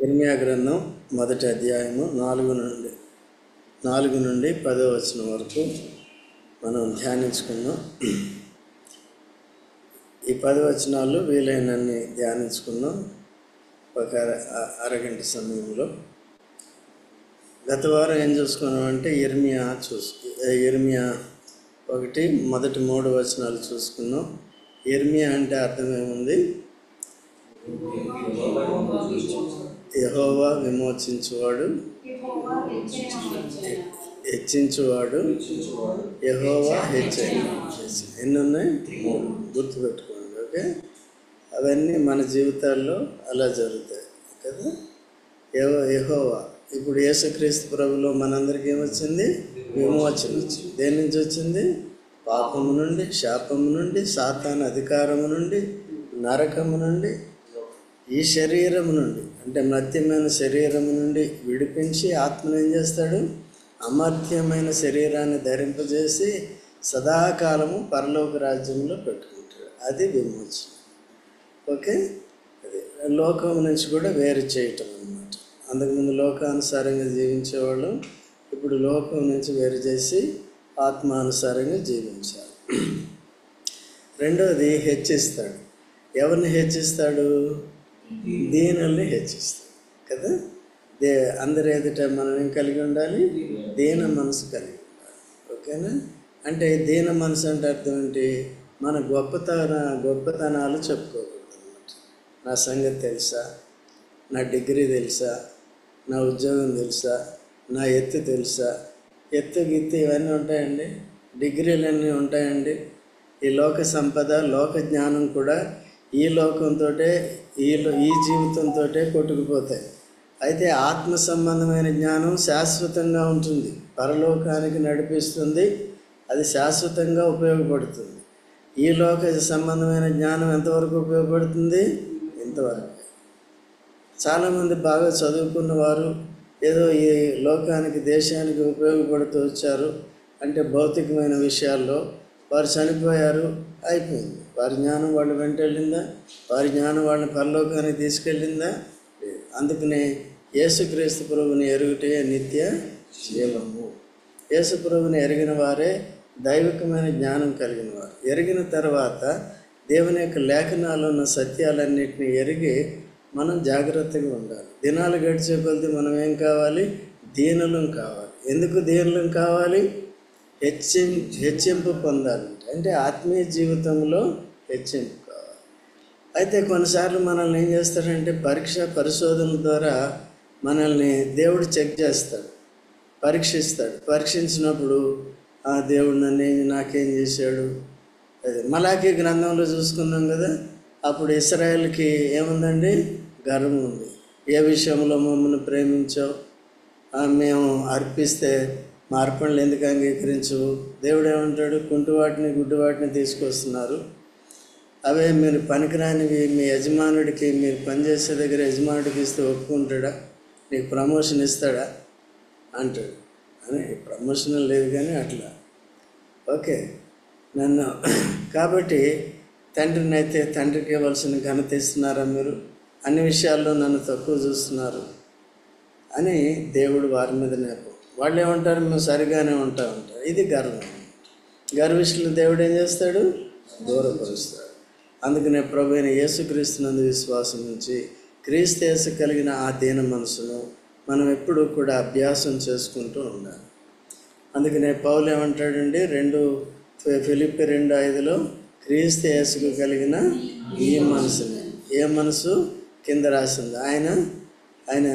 ఇర్మియా గ్రంథం మొదటి అధ్యాయము 4 నుండి 10వ వచనం వరకు మనం ధ్యానించుకున్నాం. ఈ 10 వచనాలు వీలైనన్ని ధ్యానించుకున్నాం ఒక అరగంట సమయంలో. గత వారం ఏం చూసుకున్నామంటే ఇర్మియా 1 మొదటి 3 వచనాలు చూసుకున్నాం. ఇర్మియా అంటే అర్థం ఏముంది? యెహోవా విమోచించువాడు, హెచ్చించువాడు, యెహోవా ఎన్ని ఉన్నాయి? 3 గుర్తుపెట్టుకోండి. ఓకే, అవన్నీ మన జీవితాల్లో అలా జరుగుతాయి కదా. యెహోవా ఇప్పుడు యేసుక్రీస్తు ప్రభులో మనందరికీ ఏమొచ్చింది? విమోచన వచ్చింది. దేని నుంచి వచ్చింది? పాపము నుండి, శాపము నుండి, సాతాను అధికారము నుండి, నరకము నుండి, ఈ శరీరము నుండి అంటే మర్త్యమైన శరీరము నుండి విడిపించి ఆత్మను ఏం చేస్తాడు? అమర్త్యమైన శరీరాన్ని ధరింపజేసి సదాకాలము పరలోక రాజ్యంలో పెట్టుకుంటాడు. అది విమోచన. ఓకే, అది లోకం నుంచి కూడా వేరు చేయటం అన్నమాట. అంతకుముందు లోకానుసారంగా జీవించేవాళ్ళు ఇప్పుడు లోకం నుంచి వేరు చేసి ఆత్మానుసారంగా జీవించాలి. రెండవది హెచ్చిస్తాడు. ఎవరిని హెచ్చిస్తాడు? దీనుల్ని హెచ్చిస్తాడు కదా. అందరి ఎదుట మనం ఏం కలిగి ఉండాలి? దీన మనసు కలిగి ఉండాలి. ఓకేనా? అంటే దీన మనసు అంటే అర్థం ఏంటి? మన గొప్పతనాలు చెప్పుకోకూడదు అన్నమాట. నా సంగతి తెలుసా, నా డిగ్రీ తెలుసా, నా ఉద్యోగం తెలుసా, నా ఎత్తు తెలుసా? ఎత్తు గిత్తు ఇవన్నీ ఉంటాయండి, డిగ్రీలన్నీ ఉంటాయండి. ఈ లోక సంపద, లోక జ్ఞానం కూడా ఈ లోకంతో ఈ జీవితంతో కొట్టుకుపోతాయి. అయితే ఆత్మ సంబంధమైన జ్ఞానం శాశ్వతంగా ఉంటుంది, పరలోకానికి నడిపిస్తుంది, అది శాశ్వతంగా ఉపయోగపడుతుంది. ఈ లోక సంబంధమైన జ్ఞానం ఎంతవరకు ఉపయోగపడుతుంది? ఇంతవరకు. చాలామంది బాగా చదువుకున్న వారు ఏదో ఈ లోకానికి, దేశానికి ఉపయోగపడుతూ వచ్చారు అంటే భౌతికమైన విషయాల్లో వారు చనిపోయారు, అయిపోయింది. వారి జ్ఞానం వాళ్ళు వెంట వెళ్ళిందా? వారి జ్ఞానం వాళ్ళని పరలోకానికి తీసుకెళ్ళిందా? లేదు. అందుకనే యేసుక్రీస్తు ప్రభుని ఎరుగుటే నిత్య జీవము. యేసు ప్రభుని ఎరిగిన వారే దైవికమైన జ్ఞానం కలిగిన వారు. ఎరిగిన తర్వాత దేవుని యొక్క లేఖనాల్లో ఉన్న సత్యాలన్నింటినీ ఎరిగి మనం జాగ్రత్తగా ఉండాలి. దినాలు గడిచే కొద్దీ మనం ఏం కావాలి? దీనులం కావాలి. ఎందుకు దీనులం కావాలి? హెచ్చింపు పొందాలి. అంటే ఆత్మీయ జీవితంలో హెచ్చింపు కావాలి. అయితే కొన్నిసార్లు మనల్ని ఏం చేస్తాడంటే పరిశోధనల ద్వారా మనల్ని దేవుడు చెక్ చేస్తాడు, పరీక్షిస్తాడు. పరీక్షించినప్పుడు దేవుడు నాకేం చేశాడు? అదే మలాకీ గ్రంథంలో చూసుకున్నాం కదా. అప్పుడు ఇశ్రాయేలుకి ఏముందండి? గర్వం ఉంది. ఏ విషయంలో మమ్మల్ని ప్రేమించావు? మేము అర్పిస్తే మా అర్పణలు ఎందుకు అంగీకరించవు? దేవుడు ఏమంటాడు? కుంటివాటిని గుడ్డివాటిని తీసుకొస్తున్నారు, అవే మీరు పనికిరానివి మీ యజమానుడికి, మీరు పనిచేసే దగ్గర యజమానుడికి ఇస్తే ఒప్పుకుంటాడా? నీకు ప్రమోషన్ ఇస్తాడా అంటాడు. అని ప్రమోషన్ లేదు కానీ అట్లా. ఓకే, నన్ను కాబట్టి తండ్రిని అయితే తండ్రికి ఇవ్వాల్సిన ఘనత ఇస్తున్నారా మీరు? అన్ని విషయాల్లో నన్ను తక్కువ చూస్తున్నారు అని దేవుడు వారి మీద నేపం. వాళ్ళు ఏమంటారు? మేము సరిగానే ఉంటారు. ఇది గర్వం. గర్విష్ఠులు దేవుడు ఏం చేస్తాడు? దూరపరుస్తాడు. అందుకనే ప్రభు అయిన యేసుక్రీస్తునందు విశ్వాసం నుంచి క్రీస్తు యేసు కలిగిన ఆ దీన మనసును మనం ఎప్పుడూ కూడా అభ్యాసం చేసుకుంటూ ఉండాలి. అందుకనే పౌలు ఏమంటాడండి? ఫిలిప్పి 2:5 క్రీస్తు యేసుకు కలిగిన ఈ మనసుని. ఏ మనసు? కింద రాసింది. ఆయన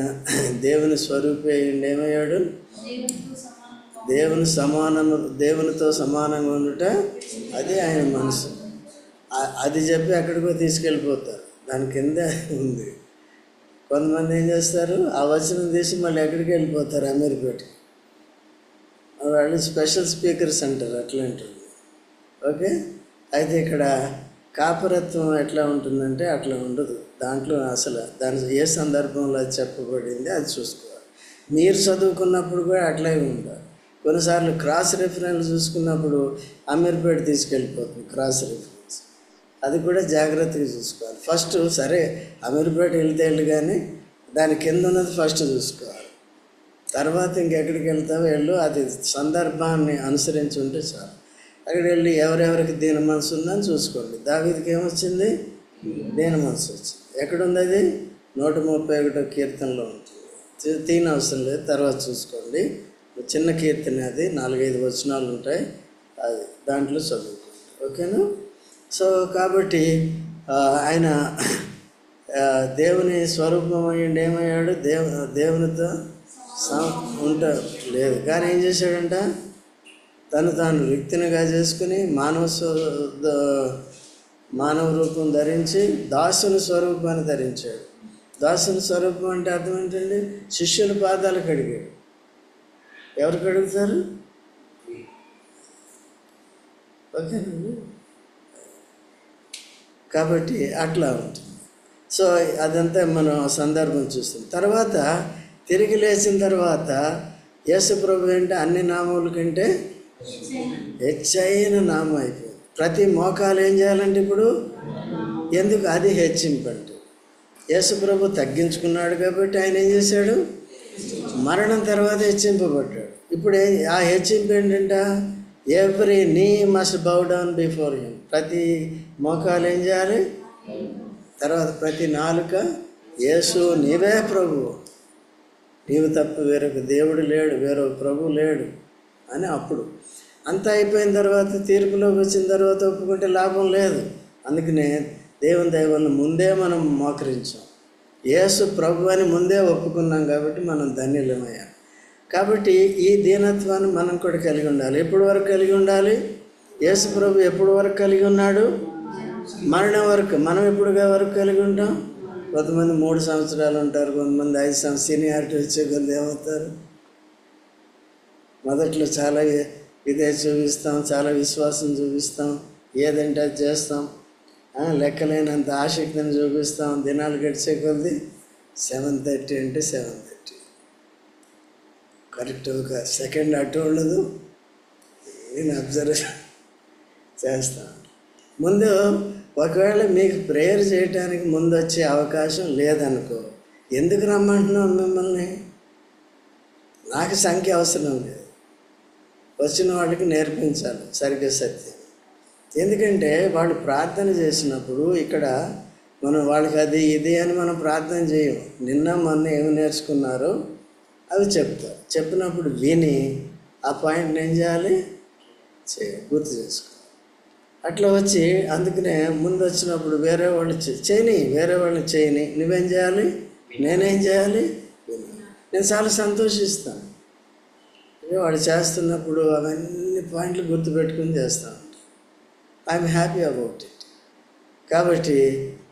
దేవుని స్వరూపి అయ్యిండి. ఏమయ్యాడు? దేవునితో సమానంగా ఉండుట, అది ఆయన మనసు. అది చెప్పి ఎక్కడికో తీసుకెళ్ళిపోతారు, దాని కింద ఉంది. కొంతమంది ఏం చేస్తారు? ఆ వచనం తీసి మళ్ళీ ఎక్కడికి వెళ్ళిపోతారు? అమీర్పేటకి. వాళ్ళు స్పెషల్ స్పీకర్స్ అంటారు, అట్లాంటివి. ఓకే, అయితే ఇక్కడ కాపరత్వం ఎట్లా ఉంటుందంటే అట్లా ఉండదు. దాంట్లో అసలు దాని ఏ సందర్భంలో అది చెప్పబడింది అది చూసుకోవాలి. మీరు చదువుకున్నప్పుడు కూడా అట్లాగే ఉండాలి. కొన్నిసార్లు క్రాస్ రెఫరెన్స్ చూసుకున్నప్పుడు అమీర్పేట తీసుకెళ్ళిపోతుంది క్రాస్ రెఫరెన్స్. అది కూడా జాగ్రత్తగా చూసుకోవాలి. ఫస్ట్ సరే అమీర్పేట వెళ్తే కానీ దాని కింద ఉన్నది ఫస్ట్ చూసుకోవాలి. తర్వాత ఇంకెక్కడికి వెళ్తావో వెళ్ళు, అది సందర్భాన్ని అనుసరించి ఉంటే చాలు. అక్కడికి వెళ్ళి ఎవరెవరికి దీన మనసు ఉందని చూసుకోండి. దావీదుకి ఏమొచ్చింది? దీన మనసు వచ్చింది. ఎక్కడుంది అది? 131 కీర్తనలో ఉంటుంది. తీనవసరం లేదు, తర్వాత చూసుకోండి. చిన్న కీర్తన అది, 4-5 వచనాలు ఉంటాయి, అది దాంట్లో చదువుకోండి. ఓకేనా? సో కాబట్టి ఆయన దేవుని స్వరూపం అయ్యండి. ఏమయ్యాడు? దేవునితో ఉంటాడు లేదు, కానీ ఏం చేశాడంట? తాను రిక్తినిగా చేసుకుని మానవ రూపం ధరించి దాసుని స్వరూపాన్ని ధరించాడు. దాసుని స్వరూపం అంటే అర్థం ఏంటండి? శిష్యుల పాదాలు కడిగాడు. ఎవరు కడుగుతారు? ఓకేనండి. కాబట్టి అట్లా ఉంటుంది. సో అదంతా మనం సందర్భం చూస్తాం. తర్వాత తిరిగి లేచిన తర్వాత యేసు ప్రభు అంటే అన్ని నామముల కంటే హెచ్చైన నామం అయిపోయింది. ప్రతి మోకాలు ఏం చేయాలంటే ఇప్పుడు ఎందుకు? అది హెచ్చింపంటే యేసు ప్రభు తగ్గించుకున్నాడు కాబట్టి ఆయన ఏం చేశాడు? మరణం తర్వాత హెచ్చింపబడ్డాడు. ఇప్పుడు ఆ హెచ్చింపు ఏంటంట? ఎవ్రీ నీ మస్ట్ బౌ డౌన్ బిఫోర్ హిమ్. ప్రతి మోకాలు ఏం చేయాలి? తర్వాత ప్రతి నాలుక యేసు నీవే ప్రభువు, నీవు తప్ప వేరొక దేవుడు లేడు, వేరొక ప్రభువు లేడు అని. అప్పుడు అంతా అయిపోయిన తర్వాత తీర్పులోకి వచ్చిన తర్వాత ఒప్పుకుంటే లాభం లేదు. అందుకనే దేవుని దయ వల్ల ముందే మనం మోకరించాం. యేసు ప్రభు అని ముందే ఒప్పుకున్నాం కాబట్టి మనం ధన్యులమయ్యాం. కాబట్టి ఈ దీనత్వాన్ని మనం కూడా కలిగి ఉండాలి. ఎప్పుడు వరకు కలిగి ఉండాలి? యేసు ప్రభు ఎప్పుడు వరకు కలిగి ఉన్నాడు? మరణం వరకు. మనం ఎప్పుడు వరకు కలిగి ఉంటాం? కొంతమంది 3 సంవత్సరాలు ఉంటారు, కొంతమంది 5 సంవత్సరాలు. సీనియారిటీ వచ్చే కొద్ది ఏమవుతారు? మొదట్లో చాలా ఇదే చూపిస్తాం, చాలా విశ్వాసం చూపిస్తాం, ఏదంటే అది చేస్తాం, లెక్కలేనంత ఆసక్తిని చూపిస్తాం. దినాలు గడిచే కొద్ది 7:30 అంటే 7:30 కరెక్ట్. ఒక సెకండ్ అటు ఉండదు. నేను అబ్జర్వ్ చేస్తాను. ముందు ఒకవేళ మీకు ప్రేయర్ చేయడానికి ముందు వచ్చే అవకాశం లేదనుకో, ఎందుకు రమ్మంటున్నాం మిమ్మల్ని? నాకు సంఖ్య అవసరం లేదు, వచ్చిన వాళ్ళకి నేర్పించాలి సరిగ్గా సత్యం. ఎందుకంటే వాళ్ళు ప్రార్థన చేసినప్పుడు ఇక్కడ మనం వాళ్ళకి అది ఇది అని మనం ప్రార్థన చేయం. నిన్న మొన్న ఏమి నేర్చుకున్నారో అవి చెప్తారు. చెప్పినప్పుడు విని ఆ పాయింట్ని ఏం చేయాలి? గుర్తు చేసుకోవాలి. అట్లా వచ్చి అందుకనే ముందు వచ్చినప్పుడు వేరే వాళ్ళు వేరే వాళ్ళని చేయని, నువ్వేం చేయాలి? నేనేం చేయాలి? నేను చాలా సంతోషిస్తాను. వాడు చేస్తున్నప్పుడు అవన్నీ పాయింట్లు గుర్తుపెట్టుకుని చేస్తూ ఉంటాను. I'm happy about it. కాబట్టి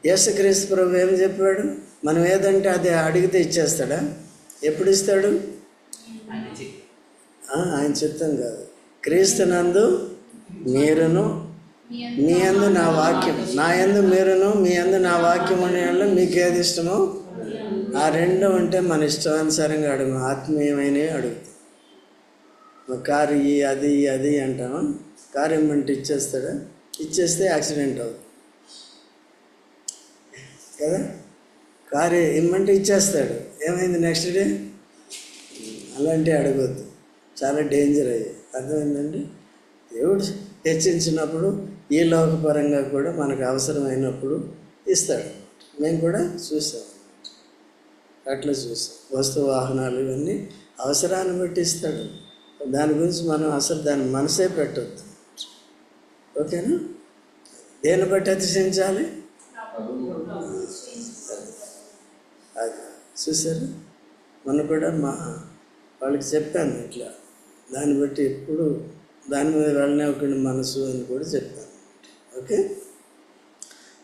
యేసుక్రీస్తు ప్రభు ఏం చెప్పాడు? మనం ఏదంటే అది అడిగితే ఇచ్చేస్తాడా? ఎప్పుడు ఇస్తాడు? ఆయన చిత్తం కాదు. క్రీస్తునందు మీరును మీ యందు నా వాక్యం, నా యందు మీరును మీ యందు నా వాక్యం అనే వల్ల మీకు ఏది ఇష్టమో ఆ రెండు ఉంటే మన ఇష్టానుసారంగా అడుగు. ఆత్మీయమైనవి అడుగుతాం. కారు అది అంటామా? కారు ఇమ్మంటే ఇచ్చేస్తాడా? ఇచ్చేస్తే యాక్సిడెంట్ అవుతుంది కదా. కారు ఇమ్మంటే ఇచ్చేస్తాడు, ఏమైంది నెక్స్ట్ డే? అలాంటివి అడగొద్దు, చాలా డేంజర్ అయ్యాయి. అర్థమైందండి? దేవుడు హెచ్చించినప్పుడు ఈ లోకపరంగా కూడా మనకు అవసరమైనప్పుడు ఇస్తాడు. మేము కూడా చూసాం, అట్లా చూసాం. వస్తు వాహనాలు ఇవన్నీ అవసరాన్ని బట్టి ఇస్తాడు. దాని గురించి మనం అసలు దాని మనసే పెట్టొద్దు. ఓకేనా? దేన్ని బట్టి అతిశయించాలి? అది చూసారు. మొన్న కూడా వాళ్ళకి చెప్పాను ఇట్లా, దాన్ని బట్టి ఎప్పుడు దాని మీద వెళ్ళనివ్వకుండా మనసు అని కూడా చెప్పాను. ఓకే,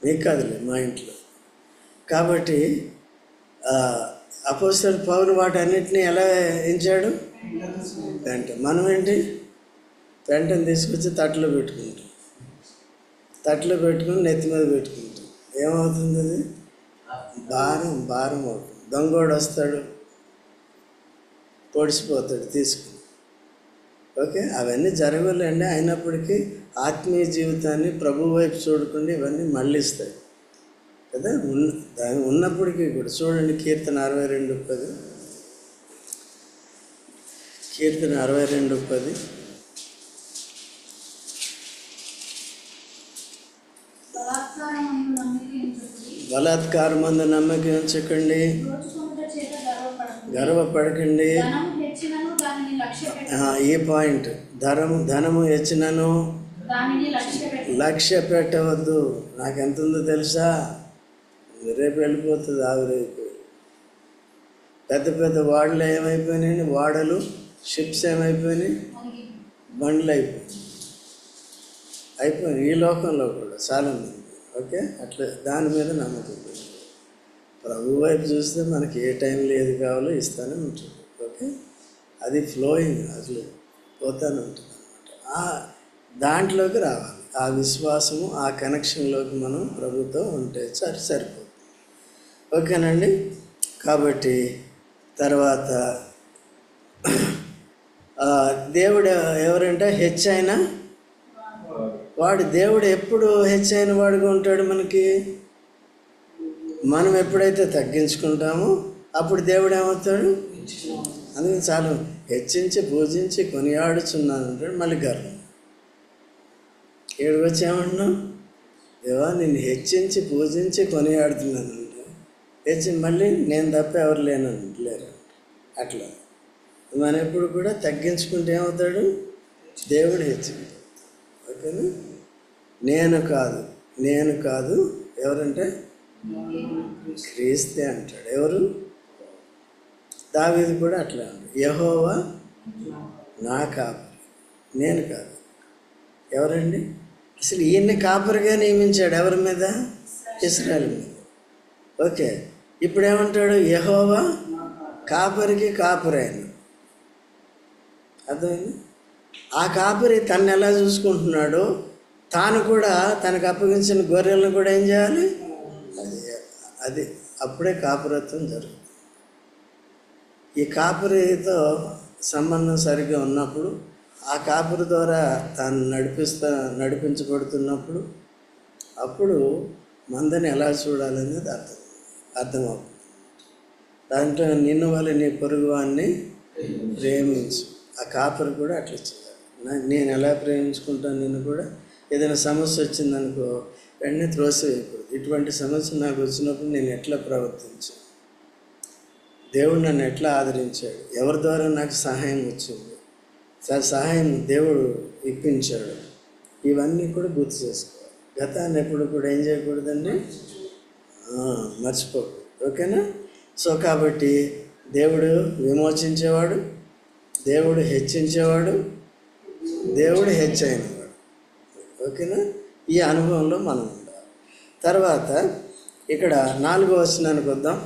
మీకు కాదులే, మా ఇంట్లో. కాబట్టి అపోస్తలుడు పౌలు వాటన్నిటినీ ఎలా ఎంచాడు? పెంట. మనం ఏంటి? పెంటను తీసుకొచ్చి తట్టలో పెట్టుకుంటాం. తట్టలో పెట్టుకుని నెత్తి మీద పెట్టుకుంటాం. ఏమవుతుంది? అది భారం అవుతుంది. దొంగోడు వస్తాడు, పొడిచిపోతాడు తీసుకుని. ఓకే, అవన్నీ జరగలేండి. అయినప్పటికీ ఆత్మీయ జీవితాన్ని ప్రభు వైపు చూడకుండా ఇవన్నీ మళ్ళిస్తాయి కదా. ఉన్నప్పటికీ కూడా చూడండి, కీర్తన 62:10. కీర్తన 62:10. బలాత్కారమందు నమ్మకం ఉంచకండి, గర్వపడకండి. ఈ పాయింట్, ధనము హెచ్చినను లక్ష్య పెట్టవద్దు. నాకు ఎంత ఉందో తెలుసా? రేపు వెళ్ళిపోతుంది, ఆవిరైపోయి. పెద్ద పెద్ద వాడలు ఏమైపోయినాయి? వాడలు, షిప్స్ ఏమైపోయినాయి? బండ్లు అయిపోయినాయి. ఈ లోకంలో కూడా చాలామంది. ఓకే, అట్లా దాని మీద నమ్మకం. ప్రభు వైపు చూస్తే మనకి ఏ టైంలో ఏది కావాలో ఇస్తానే ఉంటుంది. ఓకే, అది ఫ్లోయింగ్, అసలు పోతానే ఉంటుంది అన్నమాట. దాంట్లోకి రావాలి, ఆ విశ్వాసము, ఆ కనెక్షన్లోకి మనం ప్రభుతో ఉంటే సరిపోతుంది. ఓకేనండి. కాబట్టి తర్వాత దేవుడు ఎవరంటే హెచ్చైన వాడు. దేవుడు ఎప్పుడు హెచ్చైన వాడుగా ఉంటాడు మనకి? మనం ఎప్పుడైతే తగ్గించుకుంటామో అప్పుడు దేవుడు ఏమవుతాడు? అందుకని చాలు హెచ్చించి పూజించి కొనియాడుచున్నాను అంటాడు. మళ్ళీ గర్వం. ఏడుకు వచ్చి ఏమంటున్నావు? దేవా, నిన్ను హెచ్చించి పూజించి కొనియాడుతున్నాను అంటే మళ్ళీ నేను తప్ప ఎవరు లేరు. అట్లా మనం ఎప్పుడు కూడా తగ్గించుకుంటే ఏమవుతాడు? దేవుడు హెచ్చించాడు. ఓకేనా? నేను కాదు ఎవరంటే క్రీస్తే అంటాడు. ఎవరు? దావీదు కూడా అట్లా అంటాడు, యెహోవా నా కాపరి, నేను కాదు. ఎవరండి? అసలు ఈయన్ని కాపరిగా నియమించాడు. ఎవరి మీద? ఇశ్రాయేలు మీద. ఓకే, ఇప్పుడు ఏమంటాడు? యెహోవా కాపరికి కాపరి ఆయన. అర్థమైంది? ఆ కాపరి తను ఎలా చూసుకుంటున్నాడో తాను కూడా తనకు అప్పగించిన గొర్రెలను కూడా ఏం చేయాలి? అది అప్పుడే కాపురత్వం జరుగుతుంది. ఈ కాపరితో సంబంధం సరిగ్గా ఉన్నప్పుడు, ఆ కాపరి ద్వారా తాను నడిపించబడుతున్నప్పుడు, అప్పుడు మందని ఎలా చూడాలనేది అర్థమవుతుంది. దాంట్లో నిన్ను వల్ల నీ పొరుగు వాడిని ప్రేమించు. ఆ కాపరి కూడా అట్లా చేయాలి. నేను ఎలా ప్రేమించుకుంటాను నిన్ను కూడా. ఏదైనా సమస్య వచ్చిందనుకో వెంటనే త్రోసివేయకూడదు. ఇటువంటి సమస్య నాకు వచ్చినప్పుడు నేను ఎట్లా ప్రవర్తించాను, దేవుడు నన్ను ఎట్లా ఆదరించాడు, ఎవరి ద్వారా నాకు సహాయం వచ్చింది, సహాయం దేవుడు ఇప్పించాడు, ఇవన్నీ కూడా గుర్తు చేసుకోవాలి. గతాన్ని ఎప్పుడు కూడా ఏం చేయకూడదండి, మర్చిపోకూడదు. ఓకేనా? సో కాబట్టి దేవుడు విమోచించేవాడు, దేవుడు హెచ్చించేవాడు, దేవుడు హెచ్చైనవాడు. ఓకేనా? ఈ అనుభవంలో మనం ఉండాలి. తర్వాత ఇక్కడ 4వ వచనానికి వద్దాం.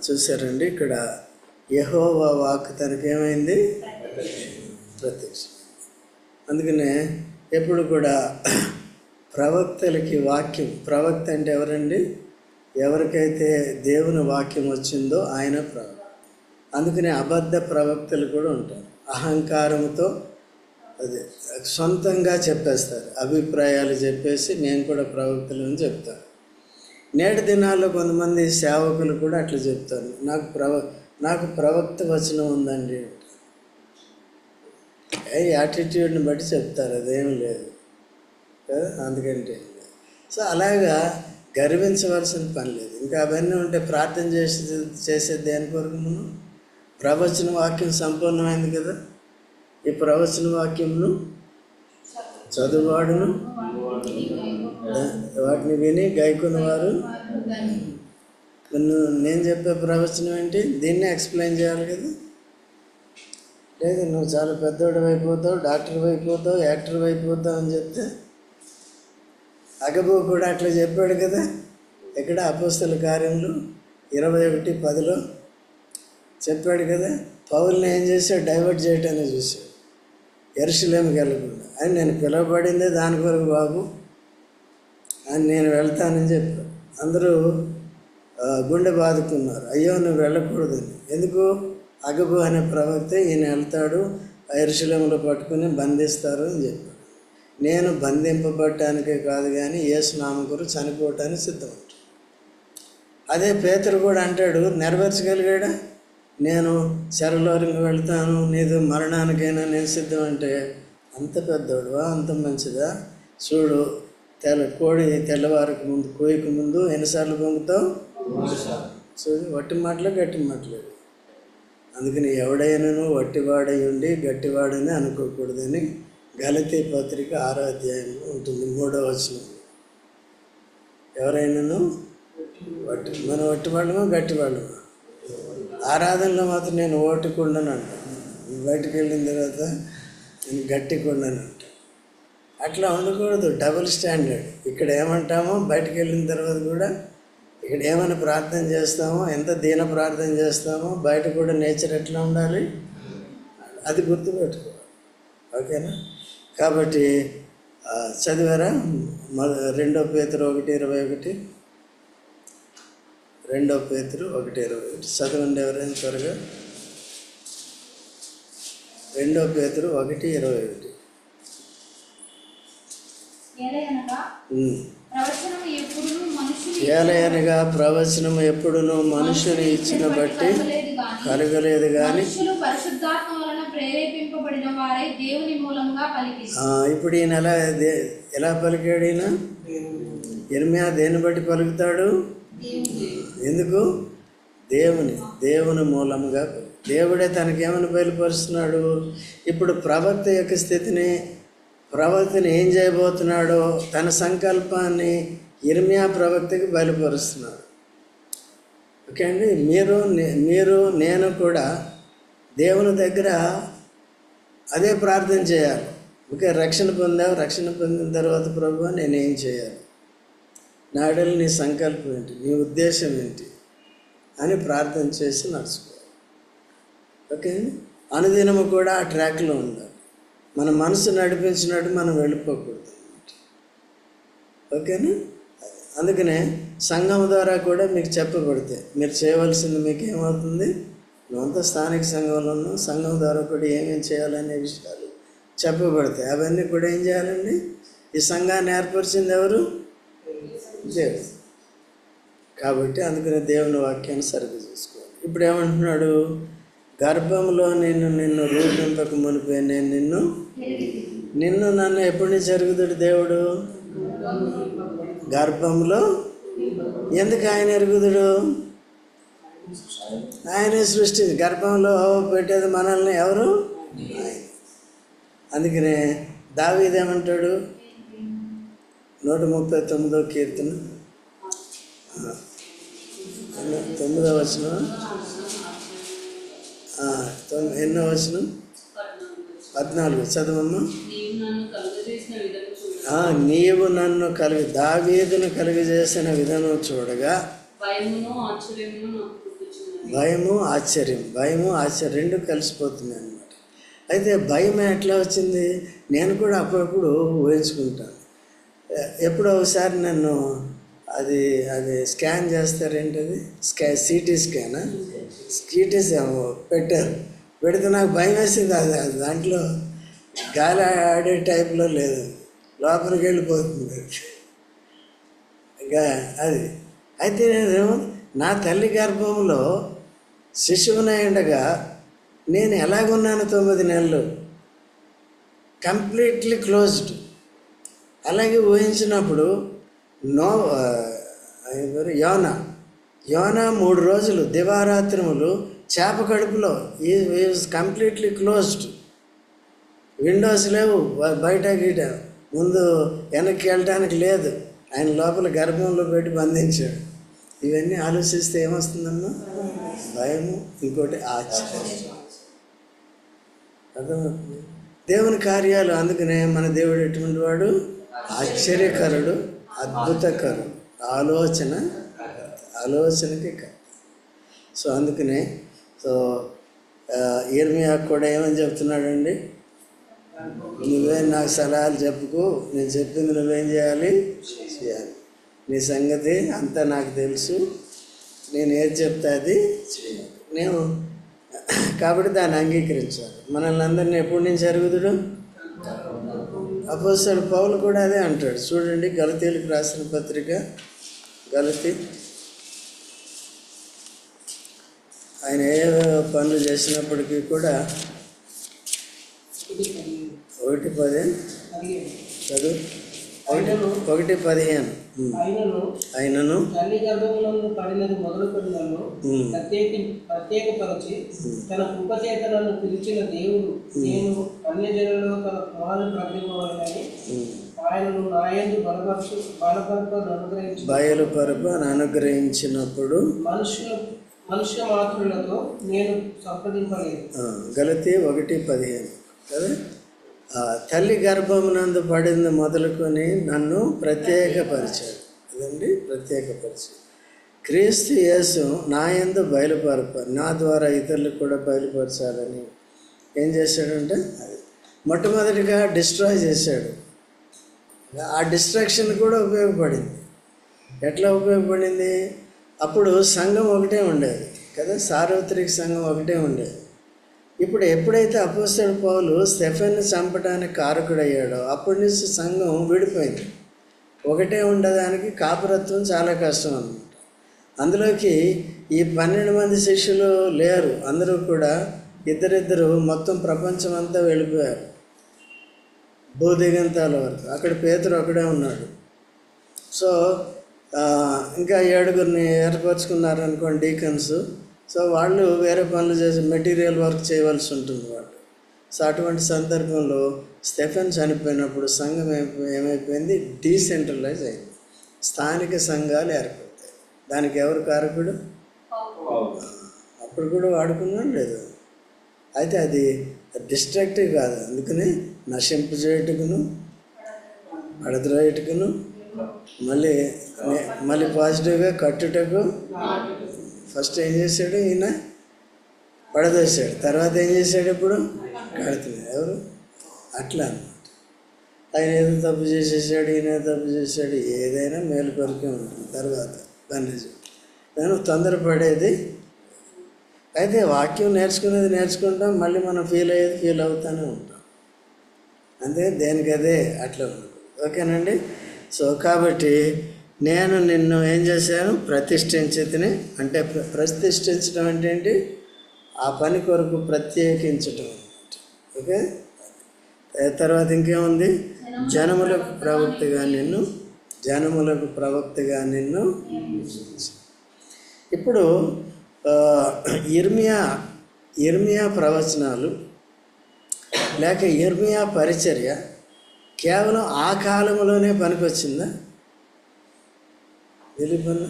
చూసారండి, ఇక్కడ యెహోవా వాక్కు తనకేమైంది? ప్రత్యక్ష. అందుకనే ఎప్పుడు కూడా ప్రవక్తలకి వాక్యం, ప్రవక్త అంటే ఎవరండి? ఎవరికైతే దేవుని వాక్యం వచ్చిందో ఆయన ప్రవక్త. అందుకనే అబద్ధ ప్రవక్తలు కూడా ఉంటారు. అహంకారంతో అదే సొంతంగా చెప్పేస్తారు, అభిప్రాయాలు చెప్పేసి నేను కూడా ప్రవక్తలు అని చెప్తారు. నేటి దినాల్లో కొంతమంది సేవకులు కూడా అట్లా చెప్తారు, నాకు ప్రవక్త వచనం ఉందండి. యాటిట్యూడ్ని బట్టి చెప్తారు, అదేం లేదు కదా. అందుకంటే సో అలాగా గర్వించవలసిన పని లేదు. ఇంకా అవన్నీ ఉంటే ప్రార్థన చేసేది దేని కొరకు? మనం ప్రవచన వాక్యం సంపూర్ణమైంది కదా. ఈ ప్రవచన వాక్యంను చదువువాడును వాటిని విని గైకొన్నవారు. నేను చెప్పే ప్రవచనం ఏంటి? దీన్నే ఎక్స్ప్లెయిన్ చేయాలి కదా. లేదు నువ్వు చాలా పెద్దోడు అయిపోతావు, డాక్టర్ అయిపోతావు, యాక్టర్ అయిపోతావు అని చెప్తే అగబు కూడా అట్లా చెప్పాడు కదా. ఎక్కడ? అపోస్తల కార్యములు 21:10 చెప్పాడు కదా. పౌల్ని ఏం చేశాడు? డైవర్ట్ చేయటానికి చూశాడు, యెరూషలేముకి వెళ్ళకుండా. అని నేను పిలువబడిందే దాని కొరకు బాబు అని నేను వెళ్తానని చెప్పాడు. అందరూ గుండె బాదుకున్నారు, అయ్యో నువ్వు వెళ్ళకూడదని. ఎందుకు? అగబు అనే ప్రవక్త ఈయన వెళ్తాడు, యెరూషలేములో పట్టుకుని బంధిస్తారు అని చెప్పాడు. నేను బంధింపబడటానికే కాదు కానీ యేసు నామం కొరకు చనిపోవటానికి సిద్ధం అంటాడు. అదే పేతురు కూడా అంటాడు, నెరవేర్చగలిగాడా? నేను చెరలోనికి వెళ్తాను, నీదు మరణానికైనా నేను సిద్ధం అంటే, అంత పెద్దోడువా, అంత మంచిదా? చూడు, కోడి తెల్లవారికి ముందు కోయికి ముందు ఎన్నిసార్లు పొంగుతావు? చూడు, వట్టి మాటలు గట్టి మాటలేదు. అందుకని ఎవడైనాను వట్టివాడై ఉండి గట్టివాడని అనుకోకూడదని గలతీ పత్రిక 6వ అధ్యాయంలో ఉంటుంది, 3వ వచనం. ఎవరైనాను మనం వట్టివాళ్ళమా గట్టివాళ్ళమా? ఆరాధనలో మాత్రం నేను ఓటుకుండను అంటాను, బయటకు వెళ్ళిన తర్వాత నేను గట్టికుండను అంటాను. అట్లా ఉండకూడదు, డబుల్ స్టాండర్డ్. ఇక్కడ ఏమంటామో బయటకు వెళ్ళిన తర్వాత కూడా ఇక్కడ ఏమైనా ప్రార్థన చేస్తామో, ఎంత దీన ప్రార్థన చేస్తామో బయట కూడా నేచర్ ఎట్లా ఉండాలి అది గుర్తుపెట్టుకోవాలి. ఓకేనా? కాబట్టి చదివారా? 2 పేతురు 1:21, 2 పేతురు 1:21 చదవండి ఎవరైనా త్వరగా. 2 పేతురు 1:21. ఏలయనగా ప్రవచనము ఎప్పుడును మనుషుని ఇచ్చిన బట్టి కలగలేదు కానీ ఇప్పుడు ఈయన ఎలా పలికాడు? ఈయన ఇర్మీయా దేన్ని బట్టి పలుకుతాడు? ఎందుకు? దేవుని మూలంగా. దేవుడే తనకేమని బయలుపరుస్తున్నాడు? ఇప్పుడు ప్రవక్త యొక్క స్థితిని, ప్రవక్తని ఏం చేయబోతున్నాడో తన సంకల్పాన్ని ఇర్మీయా ప్రవక్తకి బయలుపరుస్తున్నాడు. ఓకే అండి? మీరు నేను కూడా దేవుని దగ్గర అదే ప్రార్థన చేయాలి. ఓకే, రక్షణ పొందావు, రక్షణ పొందిన తర్వాత ప్రభువా నేనేం చేయాలి, నాడలు నీ సంకల్పం ఏంటి, నీ ఉద్దేశం ఏంటి అని ప్రార్థన చేసి నడుచుకోవాలి. ఓకే అండి? అనుదినము కూడా ఆ ట్రాక్లో ఉండాలి. మన మనసు నడిపించినట్టు మనం వెళ్ళిపోకూడదు అన్నమాట. ఓకేనా? అందుకనే సంఘం ద్వారా కూడా మీకు చెప్పబడితే మీరు చేయవలసింది మీకు ఏమవుతుంది? నువ్వంతా స్థానిక సంఘంలో ఉన్నాం, సంఘం ద్వారా కూడా ఏమేమి చేయాలనే విషయాలు చెప్పబడతాయి. అవన్నీ కూడా ఏం చేయాలండి? ఈ సంఘాన్ని ఏర్పరిచింది ఎవరు? దేవుడు. కాబట్టి అందుకనే దేవుని వాక్యాన్ని సరిగ్గా చూసుకోవాలి. ఇప్పుడు ఏమంటున్నాడు? గర్భంలో నిన్ను రూపింపక మునిపే నేను నన్ను ఎప్పటి నుంచి ఎరుగుతాడు దేవుడు? గర్భంలో. ఎందుకు ఆయన ఎరుగుదుడు? ఆయనే సృష్టి. గర్భంలో పెట్టేది మనల్ని ఎవరు? ఆయన. అందుకనే దావీదేమంటాడు? 139వ కీర్తన 9వ వచనం, ఎన్నో వచనం? 14 చదవమ్మా. నీవు నన్ను దావీదును కలుగజేసిన విధానం చూడగా భయము ఆశ్చర్యం రెండు కలిసిపోతుంది అన్నమాట. అయితే భయం ఎట్లా వచ్చింది? నేను కూడా అప్పుడప్పుడు ఊహించుకుంటాను. ఎప్పుడో ఒకసారి నన్ను అది స్కాన్ చేస్తారేంటది, సిటీ స్కానా, పెట్టారు. పెడితే నాకు భయం వేసింది. అది దాంట్లో గాలి ఆడే టైప్లో లేదు, లోపలికి వెళ్ళిపోతుంది ఇంకా అది. అయితే నేను నా తల్లి గర్భంలో శిశువునై ఉండగా నేను ఎలాగున్నాను 9 నెలలు కంప్లీట్లీ క్లోజ్డ్. అలాగే ఊహించినప్పుడు యోనా 3 రోజులు దివారాత్రములు చేప కడుపులో ఈజ్ కంప్లీట్లీ క్లోజ్డ్. విండోస్ లేవు, బయట గీట ముందు వెనక్కి వెళ్ళడానికి లేదు. ఆయన లోపల గర్భంలో పెట్టి బంధించాడు. ఇవన్నీ ఆలోచిస్తే ఏమొస్తుందమ్మా? భయము, ఇంకోటి ఆశ్చర్యం. అర్థమవుతుంది? దేవుని కార్యాలు. అందుకనే మన దేవుడు ఎటువంటి వాడు? ఆశ్చర్యకరుడు, అద్భుతకరుడు, ఆలోచనకి కర్త. సో అందుకనే ఇర్మీయా కూడా ఏమని చెప్తున్నాడండి? నువ్వేం నాకు సలహాలు చెప్పుకో, నేను చెప్పింది నువ్వేం చేయాలి? నీ సంగతి అంతా నాకు తెలుసు. నేను ఏది చెప్తే అది చేయాలి. నేను కాబట్టి దాన్ని అంగీకరించాలి. మనల్ని అందరినీ ఎప్పటి నుంచి అరుగుదుడు? అపోస్తలుడు పౌలు కూడా అదే అంటాడు. చూడండి, గలతీయులకు రాసిన పత్రిక, గలతీ, ఆయన ఏ పనులు చేసినప్పటికీ కూడా 1:10 చదువు. 1:15 అయినను తల్లి గర్భమునందు పడినది మొదలుకొనినను ప్రత్యేకపరచి తన కృపచేత నన్ను పిలిచిన దేవుడు నేను అన్యజనులలో తన కుమారుని ప్రకటింపవలెనని ఆయనను నాయందు బయలుపరపను అనుగ్రహించినప్పుడు మనుష్య మాతృలతో నేను సంప్రదింపలేదు. గలతీ 1:15 కదా. తల్లి గర్భమునందు పడింది మొదలుకొని నన్ను ప్రత్యేకపరిచాడు. అదండి, ప్రత్యేకపరిచాడు. క్రీస్తు యేసు నా యందు నా ద్వారా ఇతరులకు కూడా బయలుపరచాలని ఏం చేశాడంటే, అది మొట్టమొదటిగా డిస్ట్రాయ్ చేశాడు. ఆ డిస్ట్రాక్షన్ కూడా ఉపయోగపడింది. ఎట్లా ఉపయోగపడింది? అప్పుడు సంఘం ఒకటే ఉండేది కదా, సార్వత్రిక సంఘం ఒకటే ఉండేది. ఇప్పుడు ఎప్పుడైతే అపోస్తలుడు పౌలు స్టెఫెన్ను చంపడానికి కారకుడయ్యాడో అప్పటి నుంచి సంఘం విడిపోయింది. ఒకటే ఉండడానికి కాపురత్వం చాలా కష్టం అన్నమాట. అందులోకి ఈ 12 మంది శిష్యులు లేరు. అందరూ కూడా ఇద్దరిద్దరు మొత్తం ప్రపంచం అంతా వెళ్ళిపోయారు, భూదిగంతాల వరకు. అక్కడ పేతురు ఒకడే ఉన్నాడు. సో ఇంకా 7గురిని ఏర్పరచుకున్నారు అనుకోండి, డీకన్స్. సో వాళ్ళు వేరే పనులు చేసి మెటీరియల్ వర్క్ చేయవలసి ఉంటుంది వాళ్ళు. సో అటువంటి సందర్భంలో స్టెఫెన్ చనిపోయినప్పుడు సంఘం ఏమైపోయింది? డీసెంట్రలైజ్ అయింది. స్థానిక సంఘాలు ఏర్పడతాయి. దానికి ఎవరు కారకుడు? అప్పుడు కూడా వాడుకున్నాం లేదు. అయితే అది డిస్ట్రక్టివ్ కాదు. అందుకని నశింపజేయటకును, అడద్రోయటకును, మళ్ళీ పాజిటివ్గా కట్టుటకు. ఫస్ట్ ఏం చేశాడు? ఈయన పడదోశాడు. తర్వాత ఏం చేశాడు? ఇప్పుడు కడుతున్నాడు. ఎవరు? అట్లా అన్నమాట. ఆయన ఏదో తప్పు చేసేసాడు, ఈయన తప్పు చేశాడు. ఏదైనా మేలు కొరకే ఉంటుంది. తర్వాత దాన్ని నేను తొందరపడేది. అయితే వాక్యం నేర్చుకుంటాం, మళ్ళీ మనం ఫీల్ అవుతూనే ఉంటాం. అంతే, దేనికదే అట్లా ఉంటుంది. ఓకేనండి. సో కాబట్టి నేను నిన్ను ఏం చేశాను? ప్రతిష్ఠించితిని. అంటే ప్రతిష్ఠించడం అంటే ఏంటి? ఆ పని కొరకు ప్రత్యేకించటం అన్నమాట. ఓకే. తర్వాత ఇంకేముంది? జనములకు ప్రవక్తగా నిన్ను. ఇప్పుడు ఇర్మియా ప్రవచనాలు లేక ఇర్మియా పరిచర్య కేవలం ఆ కాలంలోనే పనికొచ్చిందా? తెలియపన్న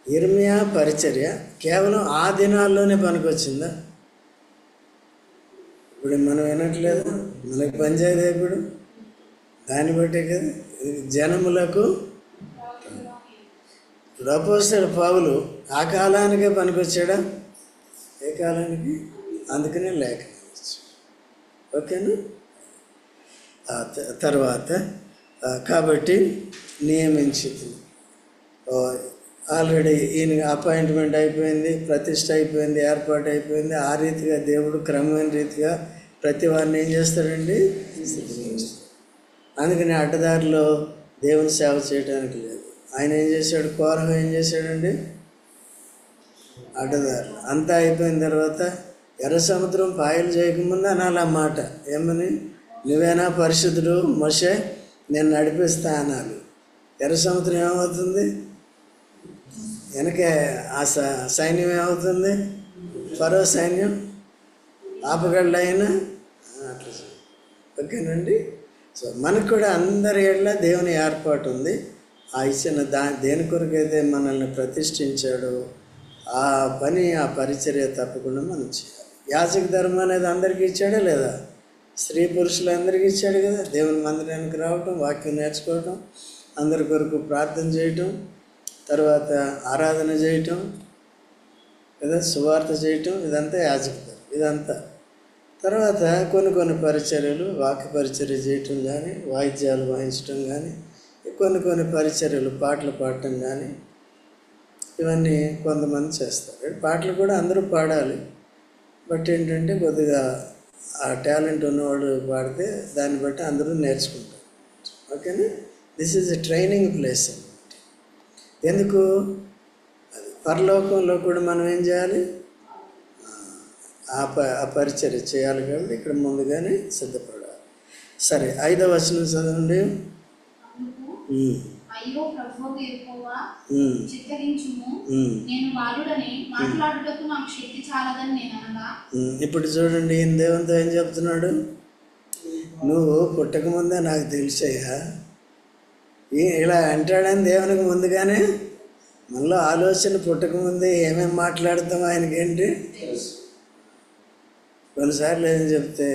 ఇర్మియా పరిచర్య కేవలం ఆ దినాల్లోనే పనికొచ్చిందా? ఇప్పుడు మనం వినట్లేదు, మనకి పంచాయతీ ఇప్పుడు దాన్ని బట్టే కదా. జనములకు అపోస్తలుడు పౌలు ఆ కాలానికే పనికొచ్చాడా? ఏ కాలానికి? అందుకనే లేఖనం ఇచ్చాడు. ఓకేనా. తర్వాత కాబట్టి నియమించింది. ఆల్రెడీ ఈయన అపాయింట్మెంట్ అయిపోయింది, ప్రతిష్ట అయిపోయింది, ఏర్పాటు అయిపోయింది. ఆ రీతిగా దేవుడు క్రమమైన రీతిగా ప్రతి వారిని ఏం చేస్తాడండి? అందుకని అడ్డదారిలో దేవుని సేవ చేయడానికి లేదు. ఆయన ఏం చేశాడు? కోరహ ఏం చేశాడండి? అడ్డదారి అంతా అయిపోయిన తర్వాత ఎర్ర సముద్రం పాయలు చేయకముందు అనాలి ఆ మాట. ఏమని? నువ్వేనా పరిశుద్ధుడు మోషే, నేను నడిపిస్తా అనాలి. ఎర్ర సముద్రం ఏమవుతుంది? వెనకే ఆ సైన్యం ఏమవుతుంది? ఫరో సైన్యం ఆపగళ్ళు అయినా అట్లా. ఓకేనండి. సో మనకు కూడా అందరి ఏళ్ళ దేవుని ఏర్పాటు ఉంది. ఆ ఇచ్చిన దేని కొరకైతే మనల్ని ప్రతిష్ఠించాడో ఆ పని, ఆ పరిచర్య తప్పకుండా మనం చేయాలి. యాజక ధర్మం అనేది అందరికీ ఇచ్చాడా లేదా? స్త్రీ పురుషులందరికీ ఇచ్చాడు కదా. దేవుని మందిరానికి రావటం, వాక్యం నేర్చుకోవటం, అందరి కొరకు ప్రార్థన చేయటం, తర్వాత ఆరాధన చేయటం కదా, సువార్త చేయటం, ఇదంతా యాజక ధర్మం. ఇదంతా తర్వాత కొన్ని పరిచర్యలు, వాక్య పరిచర్య చేయటం కానీ, వాయిద్యాలు వాయించటం కానీ, కొన్ని పరిచర్యలు పాటలు పాడటం కానీ, ఇవన్నీ కొంతమంది చేస్తారు. పాటలు కూడా అందరూ పాడాలి, బట్ ఏంటంటే కొద్దిగా ఆ టాలెంట్ ఉన్నవాడు పాడితే దాన్ని బట్టి అందరూ నేర్చుకుంటారు. ఓకేనా? This is a training place అన్నమాట. ఎందుకు? అది పరలోకంలో కూడా మనం ఏం చేయాలి? ఆ పరిచర్య చేయాలి కాబట్టి ఇక్కడ ముందుగానే సిద్ధపడాలి. సరే, 5వ వచనం చదవండి. అయ్యో ప్రభువు యెహోవా, చిత్తగించుము, నేను బాలుడని మాట్లాడుటకు నాకు శక్తి చాలదని నేను అనగా. ఇప్పుడు చూడండి, ఈయన దేవునితో ఏం చెప్తున్నాడు? నువ్వు పుట్టకముందే నాకు తెలిసాయా. ఇలా అంటాడని దేవునికి ముందుగానే మనలో ఆలోచన పుట్టకముందే ఏమేమి మాట్లాడతాం ఆయనకేంటి? కొన్నిసార్లు ఏం చెప్తే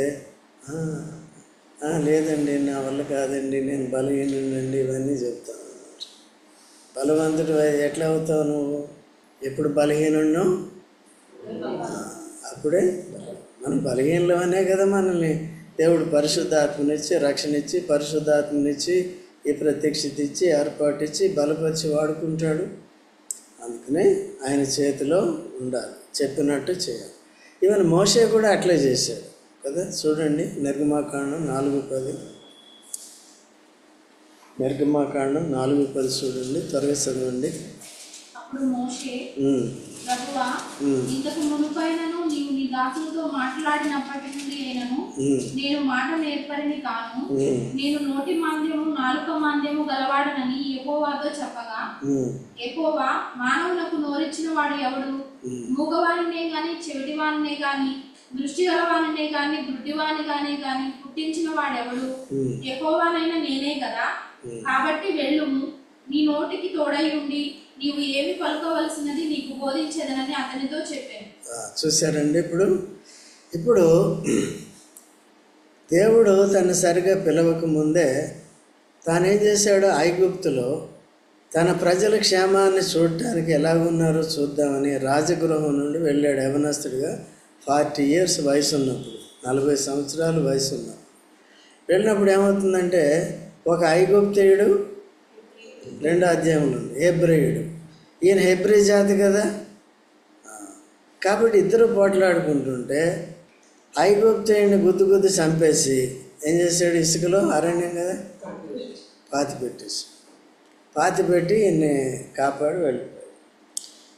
లేదండి, నా వల్ల కాదండి, నేను బలహీనుడండి, ఇవన్నీ చెప్తాను. బలవంతుడు ఎట్లా అవుతావు నువ్వు? ఎప్పుడు బలహీనుడినో అప్పుడే. మనం బలహీనలోనే కదా మనల్ని దేవుడు పరిశుద్ధాత్మనిచ్చి, రక్షణ ఇచ్చి, పరిశుద్ధాత్మనిచ్చి, ఈ ప్రత్యక్షత ఇచ్చి, ఏర్పాటు ఇచ్చి, బలపరిచి వాడుకుంటాడు. అందుకనే ఆయన చేతిలో ఉండాలి, చెప్పినట్టు చేయాలి. ఈవెన్ మోషే కూడా అట్లే చేశాడు కదా. చూడండి, నిర్గమాకాండం 4:10. నిర్గమాకాండం 4:10 చూడండి, త్వరగా చదవండి. అప్పుడు మోషే, ప్రభువా, ఇంతకు మునుపైనను నీవు నీ దాసులతో మాట్లాడినప్పటి నుండి అయినను నేను మాట నేర్పరిని కాను. నేను నోటి మాంద్యము నాలుక మాంద్యము గలవాడనని యెహోవాతో చెప్పగా, యెహోవా, మానవులకు నోరిచ్చిన వాడు ఎవడు? మూగవానినే గాని, చెవిటివానినే గాని, దృష్టి గలవానినే గాని, గుడ్డివాని గాని పుట్టించిన వాడెవడు? యెహోవానైనా నేనే కదా. కాబట్టి వెళ్ళుము, నీ నోటికి తోడై ఉండి నీవు ఏమి పలుకోవలసినది నీకు బోధించేదనని అతనితో చెప్పాను. చూశారండి, ఇప్పుడు దేవుడు తను సరిగా పిలవక ముందే తానేం చేశాడు? ఐగుప్తులో తన ప్రజల క్షేమాన్ని చూడటానికి ఎలాగున్నారో చూద్దామని రాజగృహం నుండి వెళ్ళాడు. యవనస్తుడిగా 40 years వయసు ఉన్నప్పుడు, 40 సంవత్సరాలు వయసు ఉన్నప్పుడు వెళ్ళినప్పుడు ఏమవుతుందంటే, ఒక ఐగుప్తీయుడు, 2వ అధ్యాయంలో హెబ్రీయుడు. ఈయన హెబ్రీ జాతి కదా, కాబట్టి ఇద్దరు పోట్లాడుకుంటుంటే ఐగుప్తీయుడిని గుద్దు చంపేసి ఏం చేశాడు? ఇసుకలో, అరణ్యం కదా, పాతిపెట్టి ఈయన్ని కాపాడి వెళ్ళిపోయాడు.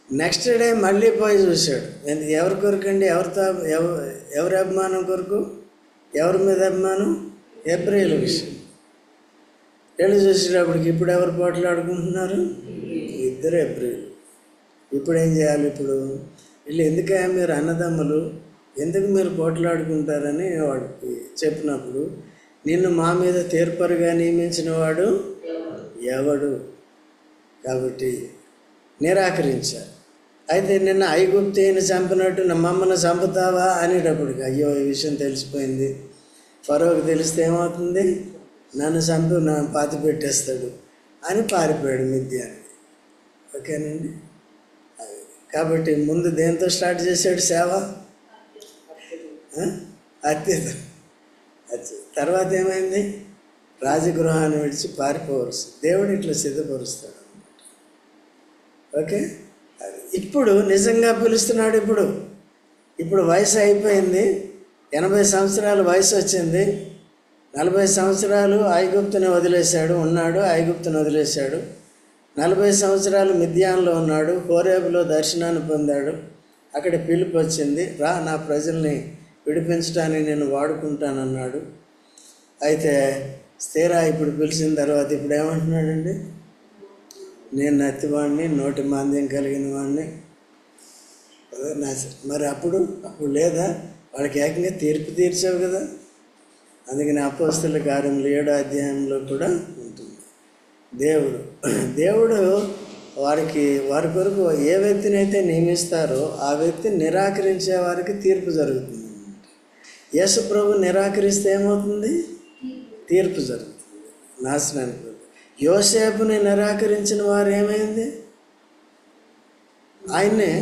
నెక్స్ట్ డే మళ్ళీ పోయి చూశాడు. ఎవరి కొరకు అండి? ఎవరి అభిమానం కొరకు? ఎవరి మీద అభిమానం? హెబ్రీయుల విషయం. వెళ్ళి చూసేటప్పటికి ఇప్పుడు ఎవరు పోట్లాడుకుంటున్నారు? ఇద్దరు హెబ్రీయులు. ఇప్పుడు ఏం చేయాలి? ఇప్పుడు వీళ్ళు ఎందుకయ్యా మీరు అన్నదమ్ములు, ఎందుకు మీరు పోట్లాడుకుంటారని వాడికి చెప్పినప్పుడు, నిన్ను మా మీద తీర్పరుగా నియమించిన వాడు ఎవడు? కాబట్టి నిరాకరించారు. అయితే నిన్న ఐగుప్తీయుని చంపినట్టు నా మమ్మల్ని చంపుతావా అనేటప్పటికి, అయ్యో ఈ విషయం తెలిసిపోయింది, ఫరోకి తెలిస్తే ఏమవుతుంది? నన్ను చంపి నన్ను పాతి పెట్టేస్తాడు అని పారిపోయాడు మిద్యానికి. ఓకేనండి. కాబట్టి ముందు దేంతో స్టార్ట్ చేశాడు సేవ? అత్యత. తర్వాత ఏమైంది? రాజగృహాన్ని విడిచి పారిపోవలసి. దేవుడు ఇట్లా సిద్ధపరుస్తాడు అన్నమాట. ఓకే, అది ఇప్పుడు నిజంగా పిలుస్తున్నాడు. ఇప్పుడు వయసు అయిపోయింది, 80 సంవత్సరాల వయసు వచ్చింది. 40 సంవత్సరాలు ఐగుప్తుని వదిలేశాడు, ఐగుప్తుని వదిలేశాడు. 40 సంవత్సరాలు మిద్యాన్లో ఉన్నాడు. హోరేబులో దర్శనాన్ని పొందాడు. అక్కడ పిలుపు వచ్చింది, రా నా ప్రజల్ని విడిపించడానికి నేను వాడుకుంటానన్నాడు. అయితే స్థిరా ఇప్పుడు పిలిచిన తర్వాత ఇప్పుడు ఏమంటున్నాడండి? నేను నత్తివాడిని, నోటి మాంద్యం కలిగిన వాడిని. మరి అప్పుడు లేదా? వాళ్ళకి ఏకంగా తీర్పు తీర్చావు కదా. అందుకని అపోస్తలుల కార్యములు 7వ అధ్యాయంలో కూడా ఉంటుంది. దేవుడు వారి కొరకు ఏ వ్యక్తిని అయితే నియమిస్తారో ఆ వ్యక్తిని నిరాకరించే వారికి తీర్పు జరుగుతుంది. యేసు ప్రభు నిరాకరిస్తే ఏమవుతుంది? తీర్పు జరుగుతుంది, నాశనానికి. యోసేపుని నిరాకరించిన వారు ఏమైంది? ఆయన్నే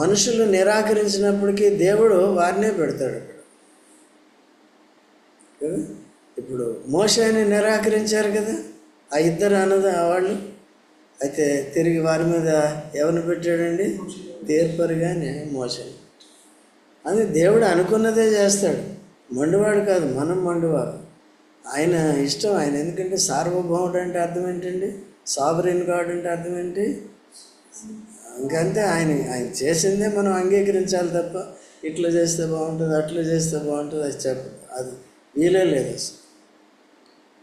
మనుషులు నిరాకరించినప్పటికీ దేవుడు వారినే పెడతాడు అక్కడ. ఇప్పుడు మోషేని నిరాకరించారు కదా ఆ ఇద్దరు వాళ్ళు. అయితే తిరిగి వారి మీద ఎవరిని పెట్టాడండి? తీర్పరిగా మోసే. అది దేవుడు అనుకున్నదే చేస్తాడు. మండువాడు కాదు, మనం మండువాడు. ఆయన ఇష్టం ఆయన. ఎందుకంటే సార్వభౌముడు అంటే అర్థం ఏంటండి? సావరీన్ గాడ్ అంటే అర్థం ఏంటి? ఇంకంతే. ఆయన చేసిందే మనం అంగీకరించాలి తప్ప ఇట్లా చేస్తే బాగుంటుంది, అట్లా చేస్తే బాగుంటుంది అది అది వీలే లేదు అసలు.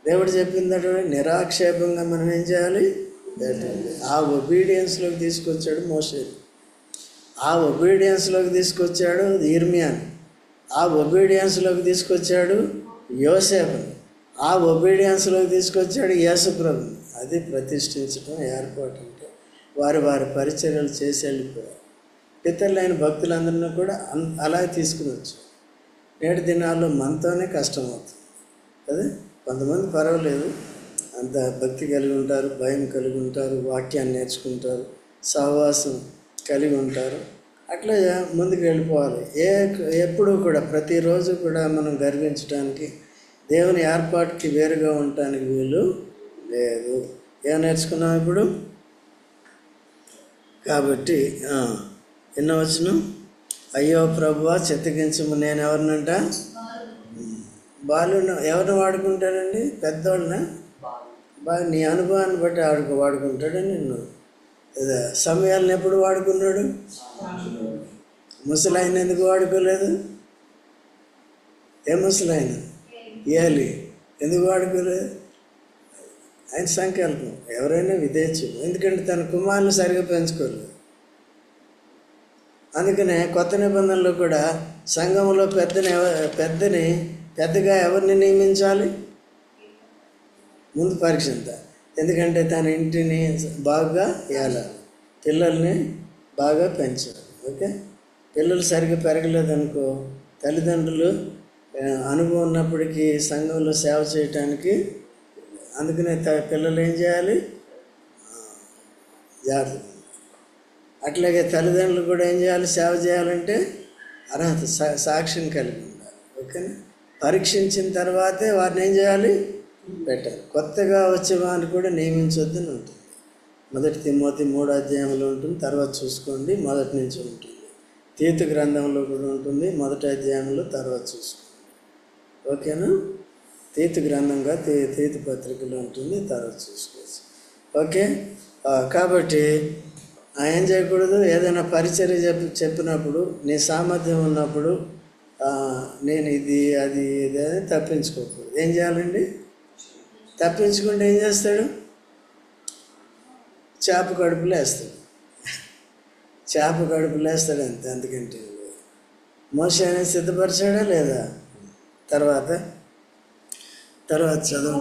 దేవుడు చెప్పిందట నిరాక్షేపంగా మనం ఏం చేయాలి? ఆ ఒబీడియన్స్లోకి తీసుకొచ్చాడు మోషేని. ఆ ఒబీడియన్స్లోకి తీసుకొచ్చాడు ఇర్మియాని. ఆ ఒబీడియన్స్లోకి తీసుకొచ్చాడు యోసేపుని. ఆ ఒబీడియన్స్లోకి తీసుకొచ్చాడు యేసుప్రభుని. అది ప్రతిష్ఠించడం, ఏర్పాటు అంటే వారి పరిచర్యలు చేసి వెళ్ళిపోయారు. పితరులైన భక్తులందరినీ కూడా అలా తీసుకుని వచ్చారు. నేటి దినాల్లో మనతోనే కష్టమవుతుంది కదా. కొంతమంది పర్వాలేదు, అంత భక్తి కలిగి ఉంటారు, భయం కలిగి ఉంటారు, వాక్యాన్ని నేర్చుకుంటారు, సహవాసం కలిగి ఉంటారు. అట్లా ముందుకు వెళ్ళిపోవాలి. ఎప్పుడూ కూడా ప్రతిరోజు కూడా మనం గర్వించడానికి, దేవుని ఏర్పాటుకి వేరుగా ఉండటానికి వీలు లేదు. ఏం నేర్చుకున్నాం ఇప్పుడు? కాబట్టి ఎన్నో వచనం? అయ్యో ప్రభువా చిత్తగించము, నేను ఎవరినంట? బాలుని. ఎవరిని వాడుకుంటాడండి? పెద్దోళ్ళన? నీ అనుభవాన్ని బట్టి వాడుకుంటాడు నిన్ను. సమయాలను ఎప్పుడు వాడుకున్నాడు? ముసలాయన ఎందుకు వాడుకోలేదు? ఏ ముసలాయన? ఏలి ఎందుకు వాడుకోలేదు? ఆయన సంకల్పం. ఎవరైనా విధేచ్ఛం. ఎందుకంటే తన కుమారుని సరిగా పెంచుకోలేదు. అందుకనే కొత్త నిబంధనలో కూడా సంఘంలో పెద్దగా ఎవరిని నియమించాలి? ముందు పరీక్ష అంతా. ఎందుకంటే తన ఇంటిని బాగా ఏలాలి, పిల్లల్ని బాగా పెంచాలి. ఓకే, పిల్లలు సరిగ్గా పెరగలేదనుకో, తల్లిదండ్రులు అనుభవం ఉన్నప్పటికీ సంఘంలో సేవ చేయటానికి. అందుకనే పిల్లలు ఏం చేయాలి? జాగ్రత్త. అట్లాగే తల్లిదండ్రులు కూడా ఏం చేయాలి? సేవ చేయాలంటే అర్హత, సాక్ష్యం కలిగి ఉండాలి. ఓకేనా? పరీక్షించిన తర్వాతే వారిని ఏం చేయాలి? పెట్టాలి. కొత్తగా వచ్చే వారిని కూడా నియమించొద్దని ఉంటుంది. 1 తిమోతి 3వ అధ్యాయంలో ఉంటుంది. తర్వాత చూసుకోండి, మొదటి నుంచి ఉంటుంది. తీతు గ్రంథంలో కూడా ఉంటుంది, 1వ అధ్యాయంలో. తర్వాత చూసుకోండి. ఓకేనా? తీతు గ్రంథంగా తీతు పత్రికలో ఉంటుంది, తర్వాత చూసుకోవచ్చు. ఓకే, కాబట్టి ఏం చేయకూడదు? ఏదైనా పరిచర్య చెప్పినప్పుడు, నీ సామర్థ్యం ఉన్నప్పుడు నేను ఇది అది ఇది అని తప్పించుకోకూడదు. ఏం చేయాలండి? తప్పించుకుంటే ఏం చేస్తాడు? చేప కడుపులో వేస్తాడు. చేప కడుపులో వేస్తాడు అంతే. అందుకంటే మోషే అనేది సిద్ధపరిచాడా లేదా? తర్వాత చదువు.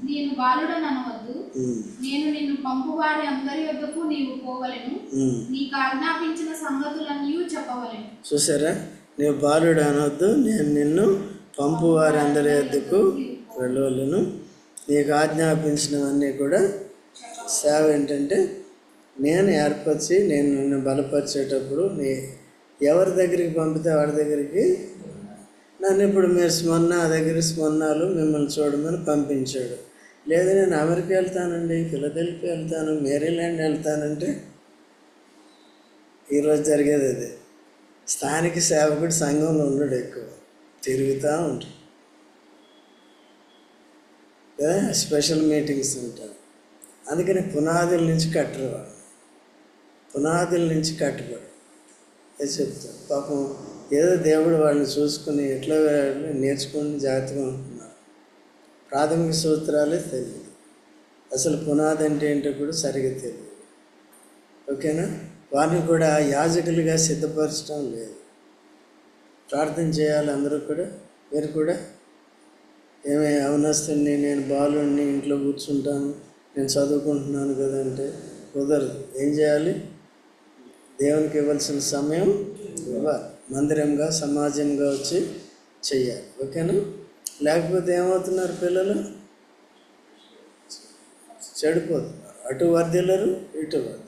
నేను బాలుడని అనవద్దు, నేను నిన్ను పంపు వారి అందరి యొద్దకు నీవు పోవలెను, నీకు ఆజ్ఞాపించిన సంగతులన్నీ చెప్పవలెను. చూసారా? నీవు బాలుడు అనవద్దు, నేను నిన్ను పంపు వారి అందరి యొద్దకు వెళ్ళవలను, నీకు ఆజ్ఞాపించినవన్నీ కూడా. సేవ ఏంటంటే నేను ఏర్పరిచి, నేను నిన్ను బలపరిచేటప్పుడు ఎవరి దగ్గరికి పంపితే వాడి దగ్గరికి. నన్ను ఇప్పుడు మీరు స్మరణాలు మిమ్మల్ని చూడమని పంపించాడు. లేదు నేను అమెరికా వెళ్తానండి, ఫిలదెల్ఫియా వెళ్తాను, మేరీల్యాండ్ వెళ్తానంటే ఈరోజు జరిగేది అదే. స్థానిక సేవకుడు సంఘంలో ఉండడు, ఎక్కువ తిరుగుతూ ఉంటాడు కదా. స్పెషల్ మీటింగ్స్ ఉంటారు. అందుకని పునాదుల నుంచి కట్టరు వాళ్ళు. పునాదుల నుంచి కట్టుబడి అది చెప్తారు. పాపం ఏదో దేవుడు వాళ్ళని చూసుకుని ఎట్లా నేర్చుకుని జాగ్రత్తగా ఉంటున్నారు. ప్రాథమిక సూత్రాలే తెలియదు, అసలు పునాది అంటే ఏంటో కూడా సరిగ్గా తెలియదు. ఓకేనా? వారిని కూడా యాజకులుగా సిద్ధపరచడం లేదు. ప్రార్థన చేయాలి అందరూ కూడా. మీరు కూడా ఏమే అవనస్తుని, నేను బాలుని, ఇంట్లో కూర్చుంటాను, నేను చదువుకుంటున్నాను కదా అంటే కుదరదు. ఏం చేయాలి? దేవునికి ఇవ్వాల్సిన సమయం ఇవ్వాలి. మందిరంగా, సమాజంగా వచ్చి చెయ్యాలి. ఓకేనా? లేకపోతే ఏమవుతున్నారు పిల్లలు? చెడిపోతున్నారు. అటు వర్దిల్లరు, ఇటు వర్దిల్లరు.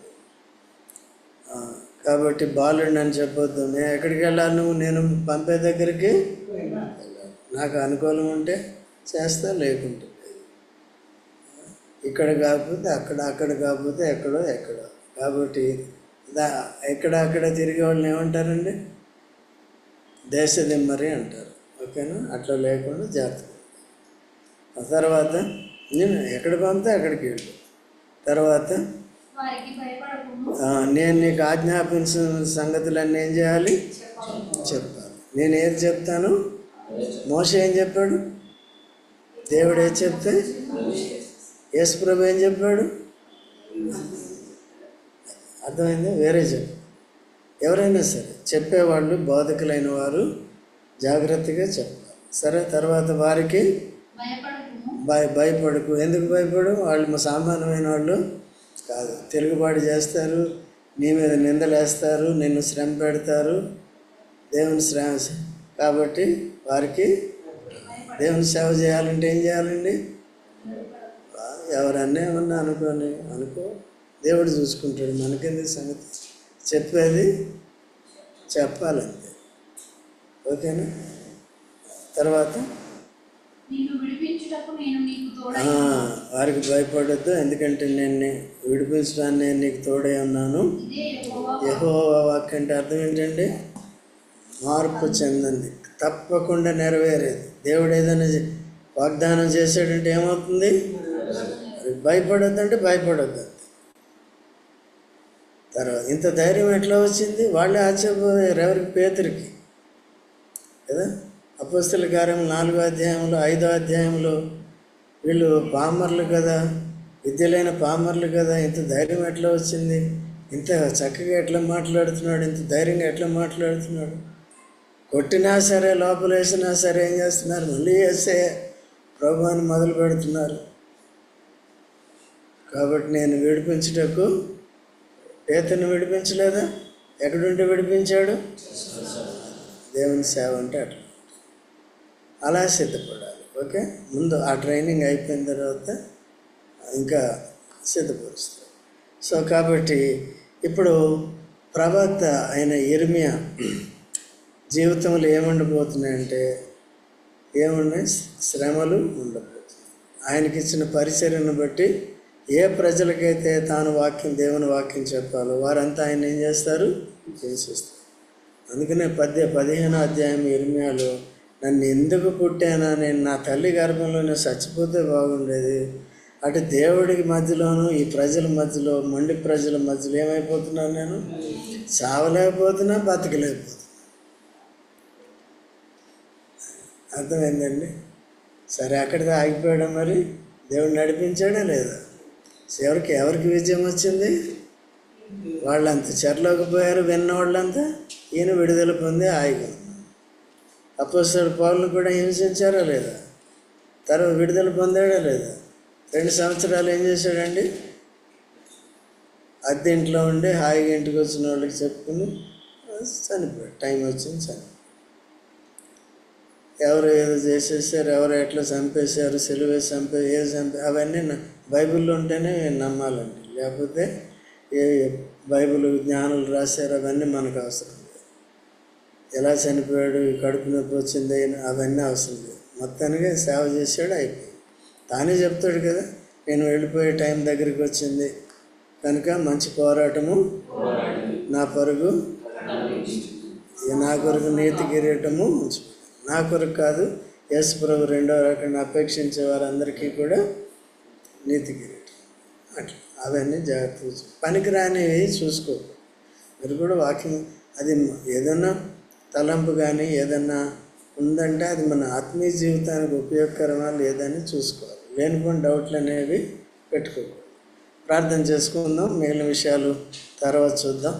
కాబట్టి బాలుడిని అని చెప్పొద్దు. నేను ఎక్కడికి వెళ్ళాలి? నేను పంపే దగ్గరికి నాకు అనుకూలం ఉంటే చేస్తా, లేకుంటే ఇక్కడ కాకపోతే అక్కడ, అక్కడ కాకపోతే ఎక్కడో. కాబట్టి అక్కడ తిరిగే వాళ్ళని ఏమంటారండి? దేశదిమ్మరి అంటారు. ఓకేనా? అట్లా లేకుండా జాగ్రత్త. ఆ తర్వాత నేను ఎక్కడ పంపితే అక్కడికి వెళ్ళు. తర్వాత వారికి భయపడకుము, నేను నీకు ఆజ్ఞాపించిన సంగతులన్నీ ఏం చేయాలి? చెప్పాలి. నేను ఏది చెప్తాను? మోషే ఏం చెప్పాడు? దేవుడు ఏది చెప్తే యేసుప్రభు ఏం చెప్పాడు? అర్థమైందా? వేరే చెప్పు. ఎవరైనా సరే చెప్పేవాళ్ళు, బోధకులైన వారు జాగ్రత్తగా చెప్పాలి. సరే, తర్వాత వారికి భయపడకుము, భయపడకు. ఎందుకు భయపడు? వాళ్ళు సామాన్యమైన వాళ్ళు కాదు. తిరుగుబాటు చేస్తారు, నీ మీద నిందలేస్తారు, నిన్ను శ్రమ పెడతారు. దేవుని శ్రమ కాబట్టి వారికి దేవుని సేవ చేయాలంటే ఏం చేయాలండి? ఎవరన్నా ఏమన్నా అనుకో, దేవుడు చూసుకుంటాడు. మనకెందుకు సంగతి? చెప్పేది చెప్పాలంతే. ఓకేనా? తర్వాత నిన్ను విడిపించుటకు నేను నీకు తోడై వారికి భయపడొద్దు, ఎందుకంటే నేను విడిపించడానికి నేను నీకు తోడై ఉన్నాను. ఇదే యెహోవా యెహోవా వాక్యం అంటే అర్థం ఏంటండి? మార్పు చెందంది, తప్పకుండా నెరవేరేది. దేవుడు ఏదైనా వాగ్దానం చేశాడంటే ఏమవుతుంది? భయపడొద్దంటే భయపడొద్దు. తర్వాత ఇంత ధైర్యం ఎట్లా వచ్చింది? వాళ్ళే ఆశ్చర్యపోయారు. ఎవరికి? పేతురికి కదా. అపోస్తల కార్యం 4వ అధ్యాయంలో 5వ అధ్యాయంలో వీళ్ళు పామర్లు కదా, విద్యలైన పామర్లు కదా, ఇంత ధైర్యం ఎట్లా వచ్చింది? ఇంత చక్కగా ఎట్లా మాట్లాడుతున్నాడు? ఇంత ధైర్యంగా ఎట్లా మాట్లాడుతున్నాడు? కొట్టినా సరే, లోపల వేసినా సరే ఏం చేస్తున్నారు? మళ్ళీ వేసే ప్రభువాన్ని మొదలు పెడుతున్నారు. కాబట్టి నేను విడిపించుటకు పేతురుని విడిపించలేదా? ఎక్కడుంటే విడిపించాడు? దేవుని సేవ అంటే అట్లా, అలా సిద్ధపడాలి. ఓకే, ముందు ఆ ట్రైనింగ్ అయిపోయిన తర్వాత ఇంకా సిద్ధపరుస్తారు. సో కాబట్టి ఇప్పుడు ప్రవక్త అయిన ఇర్మియా జీవితంలో ఏముండబోతున్నాయంటే, ఏమున్నాయి? శ్రమలు ఉండబోతున్నాయి. ఆయనకిచ్చిన పరిచర్యను బట్టి ఏ ప్రజలకైతే తాను దేవుని వాక్యం చెప్పాలో వారంతా ఆయన ఏం చేస్తారు? హింసిస్తారు. అందుకనే 15వ అధ్యాయం ఇర్మియాలో, నన్ను ఎందుకు పుట్టానా, నేను నా తల్లి గర్భంలోనే చచ్చిపోతే బాగుండేది. అటు దేవుడికి మధ్యలోను ఈ ప్రజల మధ్యలో, మండి ప్రజల మధ్యలో ఏమైపోతున్నాను? నేను చావలేకపోతున్నా, బతకలేకపోతున్నా. అర్థమైందండి? సరే, అక్కడితో ఆగిపోయాడా? మరి దేవుడు నడిపించాడా లేదా? ఎవరికి విజయం వచ్చింది? వాళ్ళంతా చెరలోకి పోయారు, విన్న వాళ్ళంతా. ఈయన విడుదల పొంది హాయిగా. అపోస్తలుడు పౌలును కూడా హింసించారా లేదా? తర్వాత విడుదల పొందాడా లేదా? 2 సంవత్సరాలు ఏం చేశాడండి? అద్దె ఇంట్లో ఉండి హాయిగా ఇంటికి వచ్చిన వాళ్ళకి చెప్పుకుని చనిపోయాడు. టైం వచ్చింది చనిపోయాడు. ఎవరు ఏదో చేసేసారు, ఎవరు ఎట్లా చంపేశారు, సిలువేసి అవన్నీ బైబిల్లో ఉంటేనే నమ్మాలండి. లేకపోతే బైబిల్ జ్ఞానులు రాశారు, అవన్నీ మనకు అవసరం లేదు. ఎలా చనిపోయాడు, కడుపు నొప్పి వచ్చింది, అవన్నీ అవసరం లేదు. మొత్తానికి సేవ చేశాడు, అయిపోయింది. తానే చెప్తాడు కదా, నేను వెళ్ళిపోయే టైం దగ్గరికి వచ్చింది కనుక మంచి పోరాటము నా పరుగు, నా కొరకు నీతి కిరీటము ఉంచు. నా కొరకు కాదు, యేసుప్రభు 2వ రకాన్ని అపేక్షించే వారందరికీ కూడా నీతి కిరీటం. అట్లా అవన్నీ జాగ్రత్తగా పనికిరానివి చూసుకో. మీరు కూడా వాక్యం అది ఏదన్నా తలంపు కానీ ఏదన్నా ఉందంటే అది మన ఆత్మీయ జీవితానికి ఉపయోగకరమా లేదని చూసుకోవాలి. లేనిపోయిన డౌట్లు అనేవి పెట్టుకోకూడదు. ప్రార్థన చేసుకుందాం, మిగిలిన విషయాలు తర్వాత చూద్దాం.